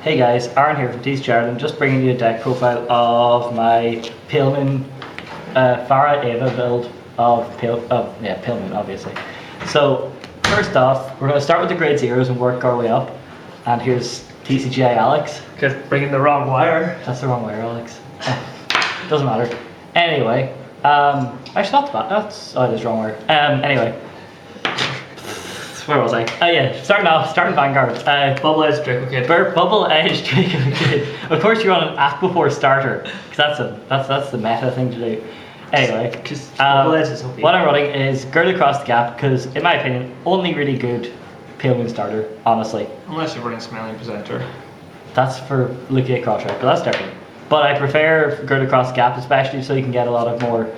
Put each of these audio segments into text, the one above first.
Hey guys, Aaron here from TCGI Aaron, just bringing you a deck profile of my Palemoon Farah Ava build of Palemoon, obviously. So first off, we're going to start with the grade zeros and work our way up. And here's TCGI Alex. Because bringing the wrong wire. That's the wrong wire, Alex. Doesn't matter. Anyway, actually not bad. Oh, it is wrong wire. Anyway. Where was I? Oh yeah, starting vanguards. Bubble Edge Draco Kid. Bubble Edge Draco Kid. Of course you're on an Aquaphor starter, because that's the meta thing to do. Anyway, Bubble Edge is OP. What I'm running is Gird Across the Gap, because in my opinion, only really good Palemoon starter, honestly. Unless you're running Smelling Presenter. That's for Lucia Crossrack, but that's different. But I prefer Gird Across the Gap, especially so you can get a lot of more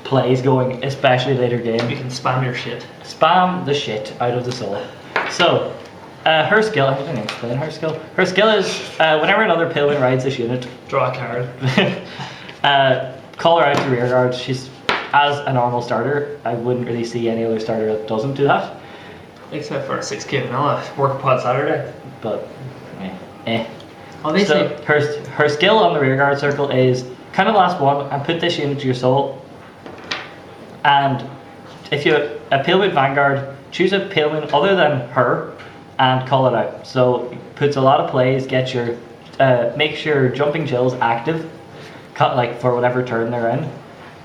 plays going, especially later game. You can spam your shit. Spam the shit out of the soul. So, her skill, I didn't explain her skill. Her skill is, whenever another Palemoon rides this unit, Draw a card. call her out to rear guard. She's, as a normal starter, I wouldn't really see any other starter that doesn't do that. Except for a 6k vanilla, work pod Saturday. But, eh. Obviously. So, her skill on the rear guard circle is, kind of last one, and put this unit to your soul. And if you a Palemoon Vanguard, choose a Palemoon other than her and call it out. So it puts a lot of plays, get your makes your jumping chills active, like for whatever turn they're in,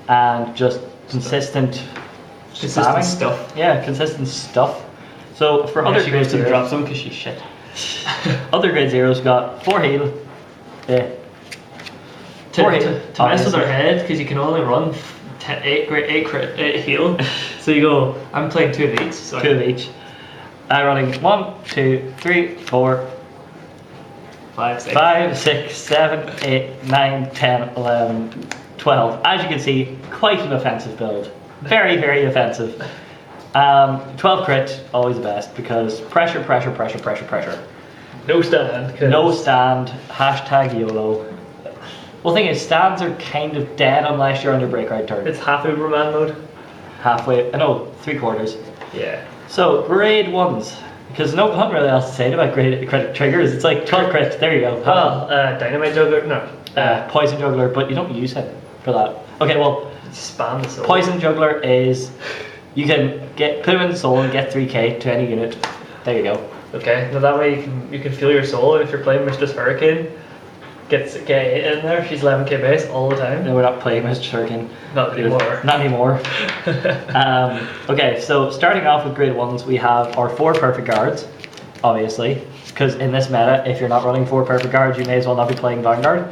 and just consistent stuff. Yeah, consistent stuff. So for other she grade goes to the zeros, drop zone because she's shit. other grade zeros got 4 heal. To mess with her head, because you can only run 8 heal. So you go, I'm playing 2 of each. So 2 of each. I'm running 1, 2, 3, 4, 5, 6, 7, 8, 9, 10, 11, 12. As you can see, quite an offensive build. Very, very offensive. 12 crit, always the best, because pressure. No stand. No stand, hashtag YOLO. Well, the thing is, stands are kind of dead unless you're on your breakout turn. It's half Uberman mode. Halfway, no, 3/4. Yeah. So, grade 1s. Because nothing really else to say about grade crit triggers. It's like 12 crit, there you go. Well, Dynamite Juggler, no. Poison Juggler, but you don't use him for that. Okay, well, spam the soul. Poison Juggler is, you can put him in the soul and get 3k to any unit. There you go. Okay, now that way you can feel your soul, and if you're playing Mistress Hurricane, gets K in there, she's 11k base all the time. No, we're not playing Mr. Hurricane. Not anymore. Not anymore. Okay, so starting off with grade 1s, we have our 4 perfect guards, obviously, because in this meta, if you're not running 4 perfect guards, you may as well not be playing Vanguard.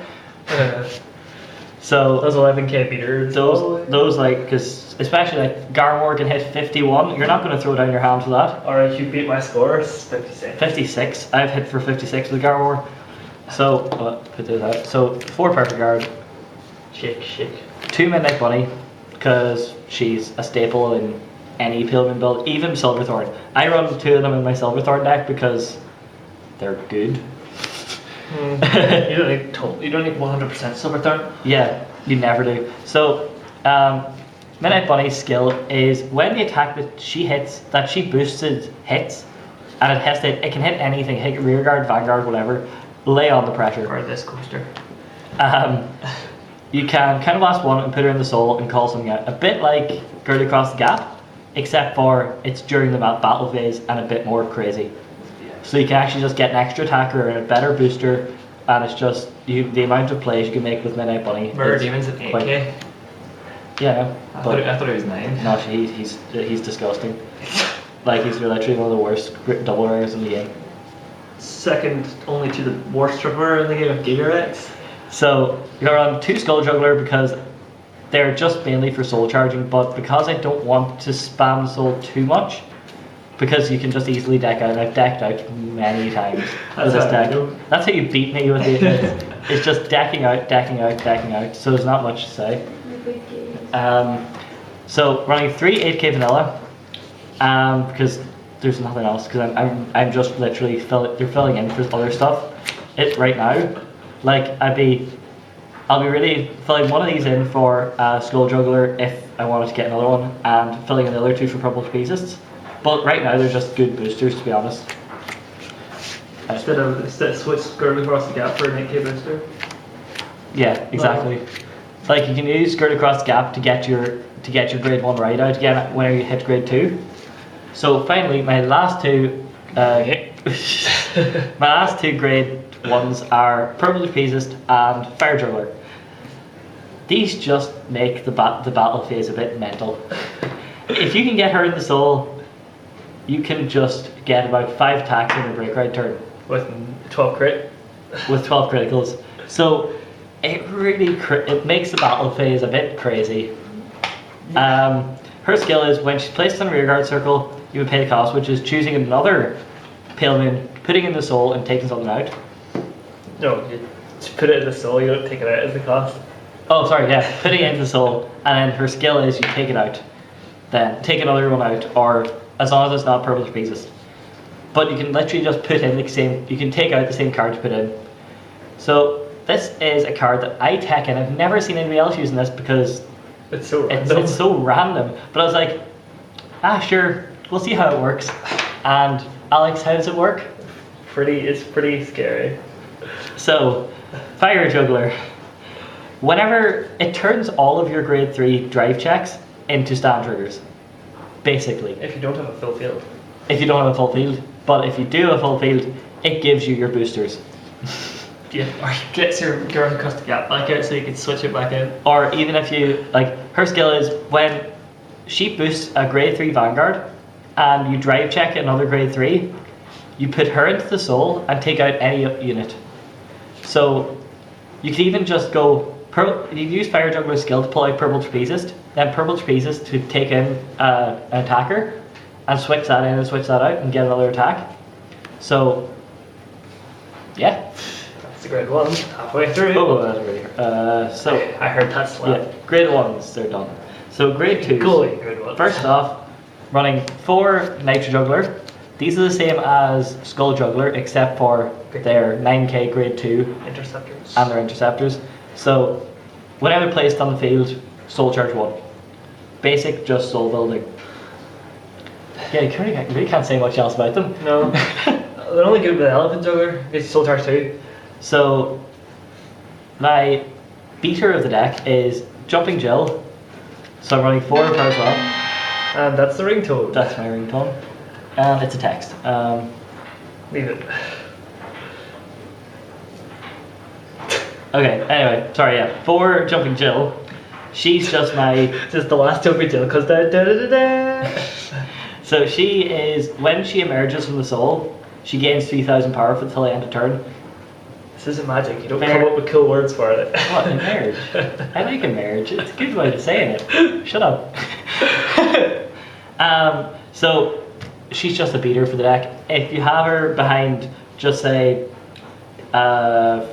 So those 11k beaters. Those like, because especially like Garmor can hit 51, you're not going to throw down your hand for that. Alright, you beat my score, it's 56. 56, I've hit for 56 with Garmor. So, put those out. So, 4 perfect guard. Shake. 2 Midnight Bunny, because she's a staple in any Palemoon build, even Silverthorn. I run 2 of them in my Silverthorn deck because they're good. You don't need 100% Silverthorn. Yeah, you never do. So, Midnight Bunny's skill is when the attack that she boosted hits, and it can hit anything, hit rearguard, vanguard, whatever. Lay on the pressure. Or this coaster. You can kind of last one and put her in the soul and call something out. A bit like Gird Across the Gap, except for it's during the battle phase and a bit more crazy. So you can actually just get an extra attacker and a better booster, and it's just the amount of plays you can make with Midnight Bunny. Murder Demon's at 8k. Yeah, I thought it was 9. No, he's disgusting. Like, he's literally one of the worst double rares in the game. Second only to the worst tripper in the game of Gigarex. So you're on 2 Skull Juggler because they're just mainly for soul charging, but because I don't want to spam soul too much, because you can just easily deck out, and I've decked out many times with this deck. That's how you beat me with it. It's just decking out, so there's not much to say. So running 3 8k vanilla, because there's nothing else, because I'm just literally they're filling in for other stuff. Right now, like I'll be really filling one of these in for Skull Juggler if I wanted to get another one, and filling in the other 2 for Purple Pieces. But right now they're just good boosters, to be honest. Instead of switch skirt across the gap for an 8k booster. Yeah, exactly. Like you can use skirt across the gap to get your grade 1 ride out again when you hit grade 2. So finally, my last two my last two grade 1s are Purple Trapezist and Fire Juggler. These just make the battle phase a bit mental. If you can get her in the soul, you can just get about 5 attacks in a break ride turn. With 12 crit? With 12 criticals. So it really it makes the battle phase a bit crazy. Her skill is when she's placed on a rearguard circle, you would pay the cost, which is choosing another Pale Moon, putting in the soul, and taking something out. No, you just put it in the soul, you don't take it out as the cost. Oh, sorry, yeah, putting it into the soul, and then her skill is you take it out, then take another one out, or as long as it's not Purple Trapezist. But you can literally just put in the same, you can take out the same card to put in. So this is a card that I tech in. I've never seen anybody else using this because it's so random. It's so random. But I was like, sure, we'll see how it works. And Alex, how does it work? It's pretty scary. So, Fire Juggler. Whenever it turns all of your grade 3 drive checks into stand triggers, basically. If you don't have a full field. If you don't have a full field, but if you do have a full field, it gives you your boosters. Yeah, or gets your girl across the gap back out so you can switch it back in. Or even if you, like, her skill is when she boosts a grade 3 Vanguard and you drive check another grade 3, you put her into the soul and take out any unit. So you can even just go, you use Fire Juggler's skill to pull out Purple Trapezist, then Purple Trapezist to take in an attacker and switch that in and switch that out and get another attack. So, yeah. That's the grade 1, halfway through. Oh, that's really so I heard that slap. Yeah, grade 1s, they're done. So grade 2s. Grade 1s. First off, running 4 Nitro Juggler. These are the same as Skull Juggler, except for their 9k grade 2 interceptors and their interceptors. So, whenever placed on the field, Soul Charge 1. Basic, just soul building. Yeah, you really can't say much else about them. No. They're only good with Elephant Juggler. It's Soul Charge 2. So, my beater of the deck is Jumping Jill. So I'm running 4 of her as well. And that's the ringtone. That's my ringtone. And it's a text. Leave it. Okay, anyway, sorry, yeah. 4 Jumping Jill. She's just my... Just the last Jumping Jill, because da. So she is, when she emerges from the soul, she gains 3,000 power for till the end of turn. This isn't magic, you don't come up with cool words for it. What, emerge? I like emerge, it's a good way of saying it. Shut up. So she's just a beater for the deck. If you have her behind, just say, AK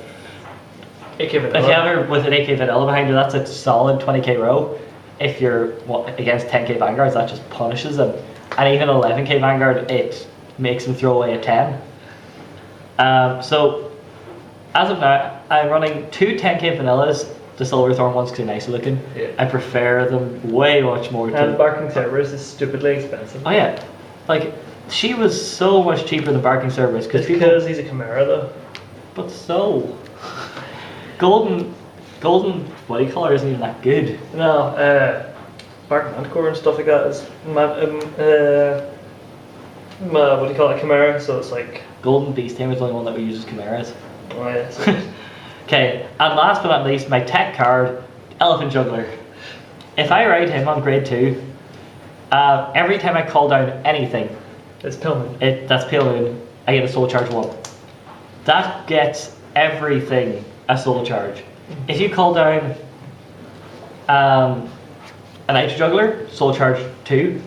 if you have her with an AK Vanilla behind her, that's a solid 20k row. If you're against 10k Vanguards, that just punishes them. And even 11k Vanguard, it makes them throw away a 10. So, as of now, I'm running 2 10k Vanillas, the Silverthorn ones because they're nicer looking. Yeah. I prefer them way much more and Barking Cerberus is stupidly expensive. Oh yeah, like, she was so much cheaper than Barking Cerberus because he's a Chimera though. But so... Golden body colour isn't even that good. No, Barking Manticore and stuff like that is what do you call it, Chimera, so it's like... Golden Beast Tamer is the only one that we use as Chimeras. Oh yeah. Okay, and last but not least, my tech card, Elephant Juggler. If I ride him on grade 2, every time I call down anything, it's Pillman. That's Pale Moon, I get a soul charge 1. That gets everything a soul charge. If you call down a Nitro Juggler, soul charge 2.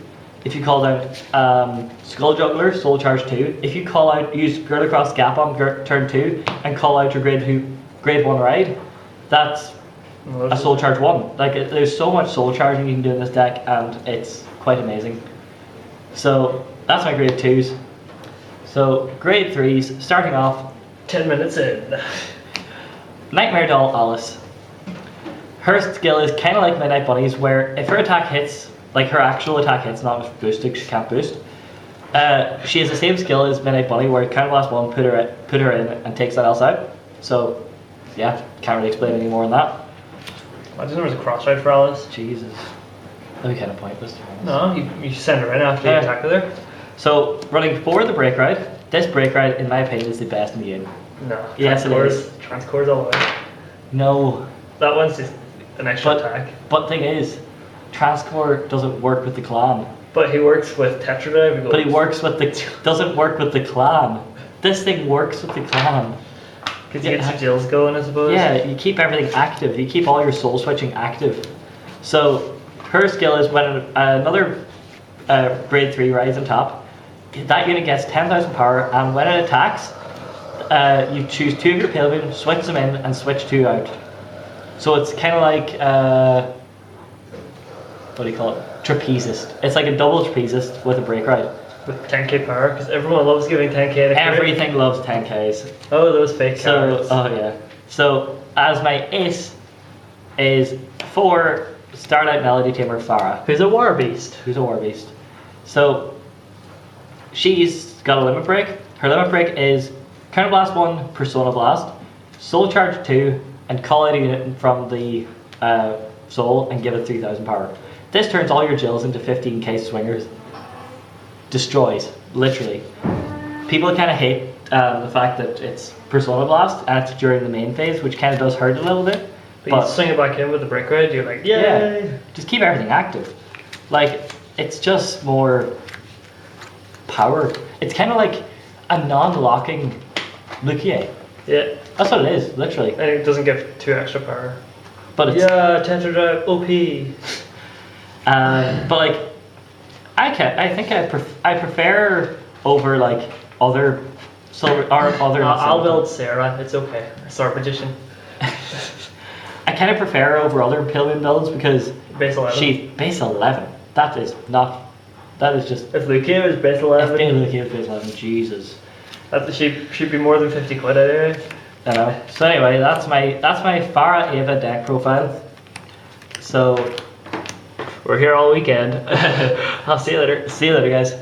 If you call down Skull Juggler, soul charge 2. If you call out, use Girl Across Gap on turn 2 and call out your grade 1 ride, that's a soul charge 1. Like, there's so much soul charging you can do in this deck, and it's quite amazing. So that's my grade 2s. So grade 3s, starting off 10 minutes in. Nightmare Doll Alice. Her skill is kind of like Midnight Bunny's, where if her attack hits, like her actual attack hits, not with boosting, she can't boost. She has the same skill as Midnight Bunny, where kind of last one, put her in and take something else out. So, yeah, can't really explain any more on that. Imagine there was a cross ride for Alice. Jesus, that'd be kind of pointless. No, you send her in after you attack with her. So, running for the break ride. This break ride, in my opinion, is the best in the game. No. Yes, it is. Transcores all the way. No. That one's just an extra attack. But thing is, Transcore doesn't work with the clan. But he works with Tetradrive. But he doesn't work with the clan. This thing works with the clan. Because you get some Jills going, I suppose. Yeah, you keep everything active. You keep all your soul switching active. So her skill is when another grade 3 rides on top, that unit gets 10,000 power, and when it attacks, you choose 2 of your Palemoon, switch them in, and switch 2 out. So it's kind of like, what do you call it? Trapezist. It's like a double trapezist with a break ride. With 10k power, because everyone loves giving 10k to Everything loves 10ks. Oh, those fake cards. Oh yeah. So as my ace is 4 Starlight Melody Tamer Farah. Who's a war beast. So she's got a limit break. Her limit break is Counter Blast 1, Persona Blast, Soul Charge 2, and call out a unit from the soul and give it 3,000 power. This turns all your Jills into 15k swingers. Destroys, literally. People kind of hate the fact that it's Persona Blast and it's during the main phase, which kind of does hurt a little bit. But you swing it back in with the break ride, you're like, yay! Yeah, just keep everything active. Like, it's just more power. It's kind of like a non-locking Lucia. Yeah. That's what it is, literally. And it doesn't give 2 extra power. But it's, yeah, Tetradrive, OP. But like, I prefer over like other silver or other. I'll build Sarah. It's okay. Sword Magician. I kind of prefer over other Palemoon builds because base 11. She's base 11. That is not. That is just. If Lucia was base 11. If Lucia was base 11, Jesus. That should be more than 50 quid anyway. I know. So anyway, that's my Farah Ava deck profile. So we're here all weekend. I'll see you later. See you later, guys.